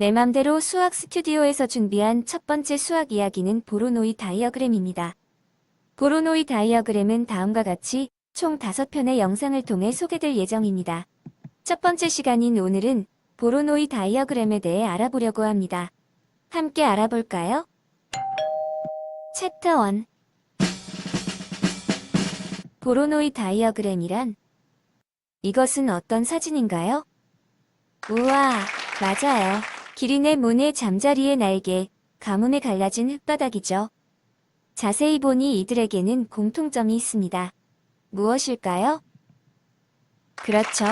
내 맘대로 수학 스튜디오에서 준비한 첫 번째 수학 이야기는 보로노이 다이어그램입니다. 보로노이 다이어그램은 다음과 같이 총 5편의 영상을 통해 소개될 예정입니다. 첫 번째 시간인 오늘은 보로노이 다이어그램에 대해 알아보려고 합니다. 함께 알아볼까요? 챕터 1. 보로노이 다이어그램이란? 이것은 어떤 사진인가요? 우와, 맞아요. 기린의 문의 잠자리의 날개, 가뭄에 갈라진 흙바닥이죠. 자세히 보니 이들에게는 공통점이 있습니다. 무엇일까요? 그렇죠.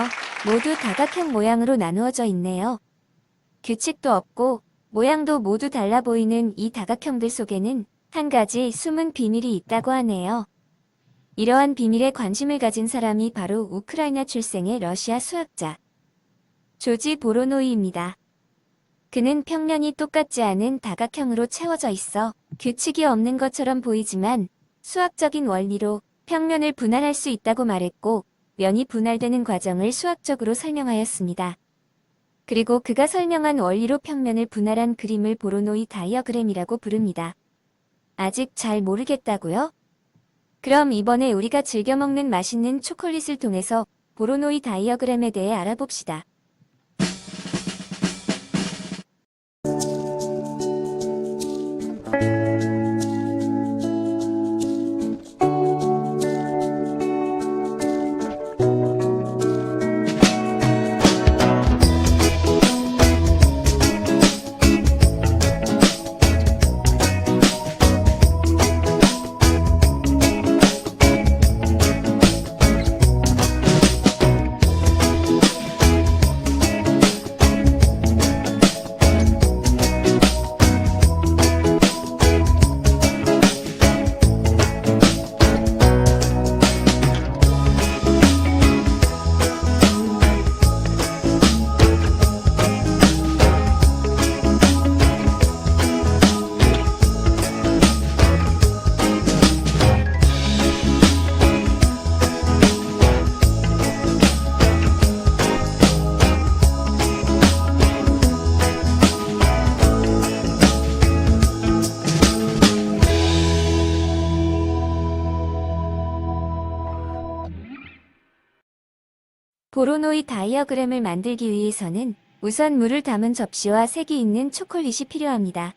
모두 다각형 모양으로 나누어져 있네요. 규칙도 없고 모양도 모두 달라 보이는 이 다각형들 속에는 한 가지 숨은 비밀이 있다고 하네요. 이러한 비밀에 관심을 가진 사람이 바로 우크라이나 출생의 러시아 수학자 조지 보로노이입니다. 그는 평면이 똑같지 않은 다각형으로 채워져 있어 규칙이 없는 것처럼 보이지만 수학적인 원리로 평면을 분할할 수 있다고 말했고 면이 분할되는 과정을 수학적으로 설명하였습니다. 그리고 그가 설명한 원리로 평면을 분할한 그림을 보로노이 다이어그램이라고 부릅니다. 아직 잘 모르겠다고요? 그럼 이번에 우리가 즐겨 먹는 맛있는 초콜릿을 통해서 보로노이 다이어그램에 대해 알아봅시다. 보로노이 다이어그램을 만들기 위해서는 우선 물을 담은 접시와 색이 있는 초콜릿이 필요합니다.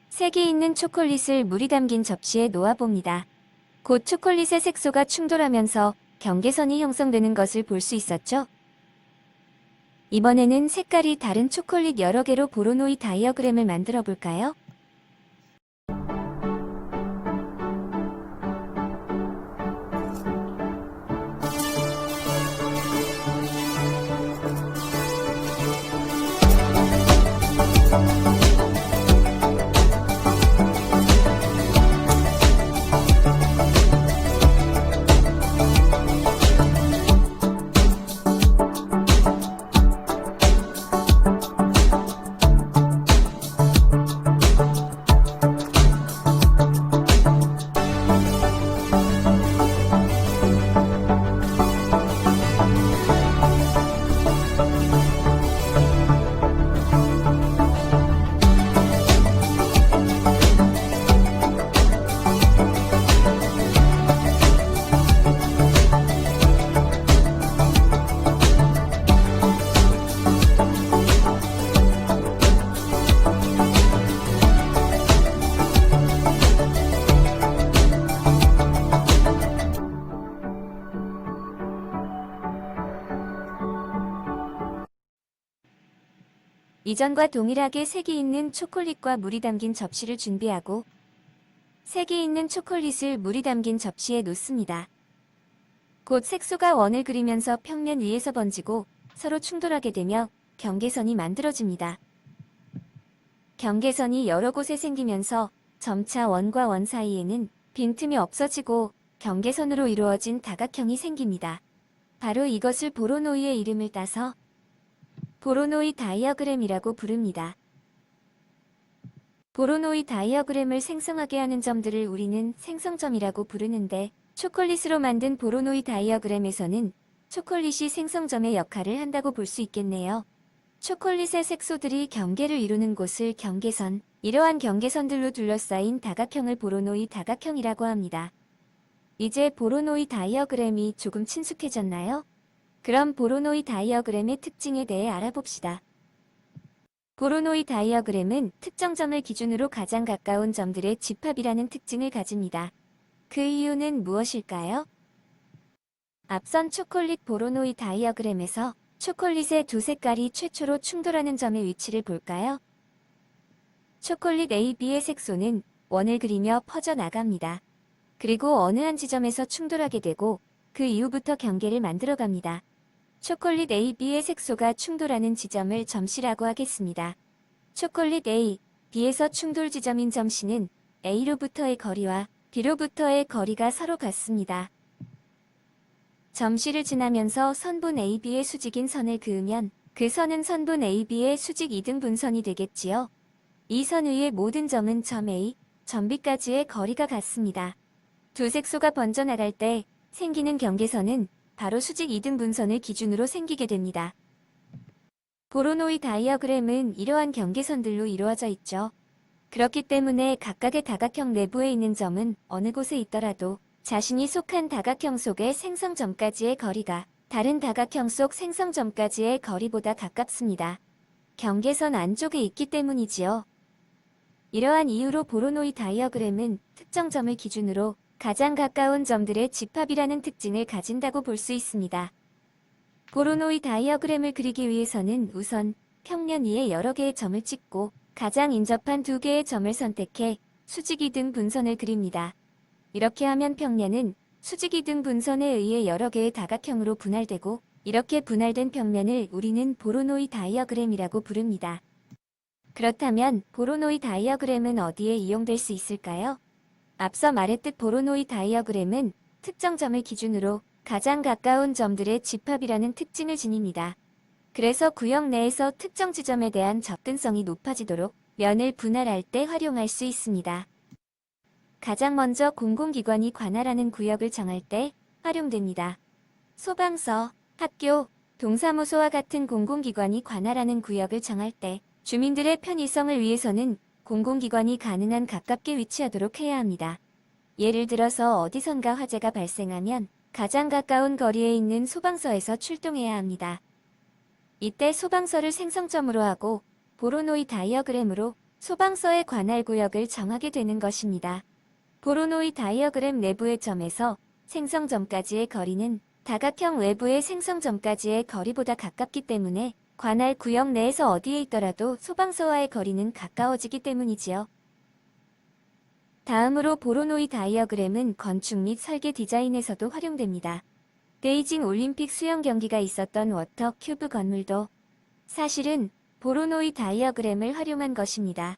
색이 있는 초콜릿을 물이 담긴 접시에 놓아봅니다. 곧 초콜릿의 색소가 충돌하면서 경계선이 형성되는 것을 볼 수 있었죠? 이번에는 색깔이 다른 초콜릿 여러 개로 보로노이 다이어그램을 만들어 볼까요? 이전과 동일하게 색이 있는 초콜릿과 물이 담긴 접시를 준비하고 색이 있는 초콜릿을 물이 담긴 접시에 놓습니다. 곧 색소가 원을 그리면서 평면 위에서 번지고 서로 충돌하게 되며 경계선이 만들어집니다. 경계선이 여러 곳에 생기면서 점차 원과 원 사이에는 빈틈이 없어지고 경계선으로 이루어진 다각형이 생깁니다. 바로 이것을 보로노이의 이름을 따서 보로노이 다이어그램이라고 부릅니다. 보로노이 다이어그램을 생성하게 하는 점들을 우리는 생성점이라고 부르는데 초콜릿으로 만든 보로노이 다이어그램에서는 초콜릿이 생성점의 역할을 한다고 볼 수 있겠네요. 초콜릿의 색소들이 경계를 이루는 곳을 경계선, 이러한 경계선들로 둘러싸인 다각형을 보로노이 다각형이라고 합니다. 이제 보로노이 다이어그램이 조금 친숙해졌나요? 그럼 보로노이 다이어그램의 특징에 대해 알아봅시다. 보로노이 다이어그램은 특정 점을 기준으로 가장 가까운 점들의 집합이라는 특징을 가집니다. 그 이유는 무엇일까요? 앞선 초콜릿 보로노이 다이어그램에서 초콜릿의 두 색깔이 최초로 충돌하는 점의 위치를 볼까요? 초콜릿 A, B의 색소는 원을 그리며 퍼져나갑니다. 그리고 어느 한 지점에서 충돌하게 되고 그 이후부터 경계를 만들어갑니다. 초콜릿 A, B의 색소가 충돌하는 지점을 점씨라고 하겠습니다. 초콜릿 A, B에서 충돌 지점인 점씨는 A로부터의 거리와 B로부터의 거리가 서로 같습니다. 점씨를 지나면서 선분 AB의 수직인 선을 그으면 그 선은 선분 AB의 수직 2등분선이 되겠지요. 이 선 위의 모든 점은 점 A, 점 B까지의 거리가 같습니다. 두 색소가 번져나갈 때 생기는 경계선은 바로 수직 2등분선을 기준으로 생기게 됩니다. 보로노이 다이어그램은 이러한 경계선들로 이루어져 있죠. 그렇기 때문에 각각의 다각형 내부에 있는 점은 어느 곳에 있더라도 자신이 속한 다각형 속의 생성점까지의 거리가 다른 다각형 속 생성점까지의 거리보다 가깝습니다. 경계선 안쪽에 있기 때문이지요. 이러한 이유로 보로노이 다이어그램은 특정 점을 기준으로 가장 가까운 점들의 집합이라는 특징을 가진다고 볼 수 있습니다. 보로노이 다이어그램을 그리기 위해서는 우선 평면 위에 여러 개의 점을 찍고 가장 인접한 두 개의 점을 선택해 수직 2등 분선을 그립니다. 이렇게 하면 평면은 수직 2등 분선에 의해 여러 개의 다각형으로 분할되고 이렇게 분할된 평면을 우리는 보로노이 다이어그램이라고 부릅니다. 그렇다면 보로노이 다이어그램은 어디에 이용될 수 있을까요? 앞서 말했듯 보로노이 다이어그램은 특정 점을 기준으로 가장 가까운 점들의 집합이라는 특징을 지닙니다. 그래서 구역 내에서 특정 지점에 대한 접근성이 높아지도록 면을 분할할 때 활용할 수 있습니다. 가장 먼저 공공기관이 관할하는 구역을 정할 때 활용됩니다. 소방서, 학교, 동사무소와 같은 공공기관이 관할하는 구역을 정할 때 주민들의 편의성을 위해서는 공공기관이 가능한 가깝게 위치하도록 해야 합니다. 예를 들어서 어디선가 화재가 발생하면 가장 가까운 거리에 있는 소방서에서 출동해야 합니다. 이때 소방서를 생성점으로 하고 보로노이 다이어그램으로 소방서의 관할 구역을 정하게 되는 것입니다. 보로노이 다이어그램 내부의 점에서 생성점까지의 거리는 다각형 외부의 생성점까지의 거리보다 가깝기 때문에 관할 구역 내에서 어디에 있더라도 소방서와의 거리는 가까워지기 때문이지요. 다음으로 보로노이 다이어그램은 건축 및 설계 디자인에서도 활용됩니다. 베이징 올림픽 수영 경기가 있었던 워터 큐브 건물도 사실은 보로노이 다이어그램을 활용한 것입니다.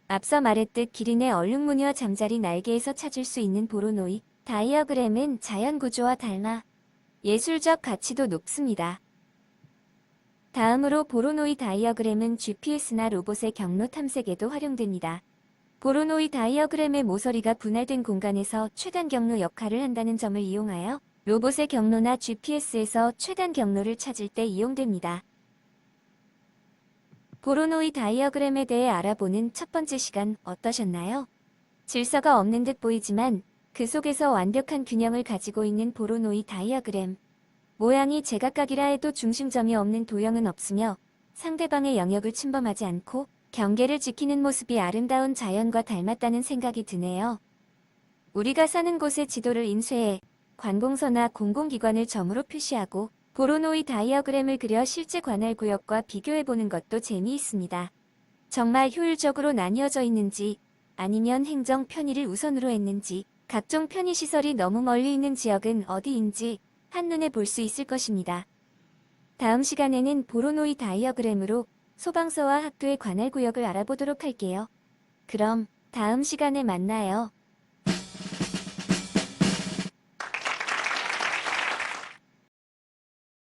앞서 말했듯 기린의 얼룩무늬와 잠자리 날개에서 찾을 수 있는 보로노이 다이어그램은 자연 구조와 닮아 예술적 가치도 높습니다. 다음으로 보로노이 다이어그램은 GPS나 로봇의 경로 탐색에도 활용됩니다. 보로노이 다이어그램의 모서리가 분할된 공간에서 최단 경로 역할을 한다는 점을 이용하여 로봇의 경로나 GPS에서 최단 경로를 찾을 때 이용됩니다. 보로노이 다이어그램에 대해 알아보는 첫 번째 시간 어떠셨나요? 질서가 없는 듯 보이지만 그 속에서 완벽한 균형을 가지고 있는 보로노이 다이어그램. 모양이 제각각이라 해도 중심점이 없는 도형은 없으며 상대방의 영역을 침범하지 않고 경계를 지키는 모습이 아름다운 자연과 닮았다는 생각이 드네요. 우리가 사는 곳의 지도를 인쇄해 관공서나 공공기관을 점으로 표시하고 보로노이 다이어그램을 그려 실제 관할 구역과 비교해보는 것도 재미있습니다. 정말 효율적으로 나뉘어져 있는지 아니면 행정 편의를 우선으로 했는지 각종 편의시설이 너무 멀리 있는 지역은 어디인지 한눈에 볼 수 있을 것입니다. 다음 시간에는 보로노이 다이어그램으로 소방서와 학교의 관할 구역을 알아보도록 할게요. 그럼 다음 시간에 만나요.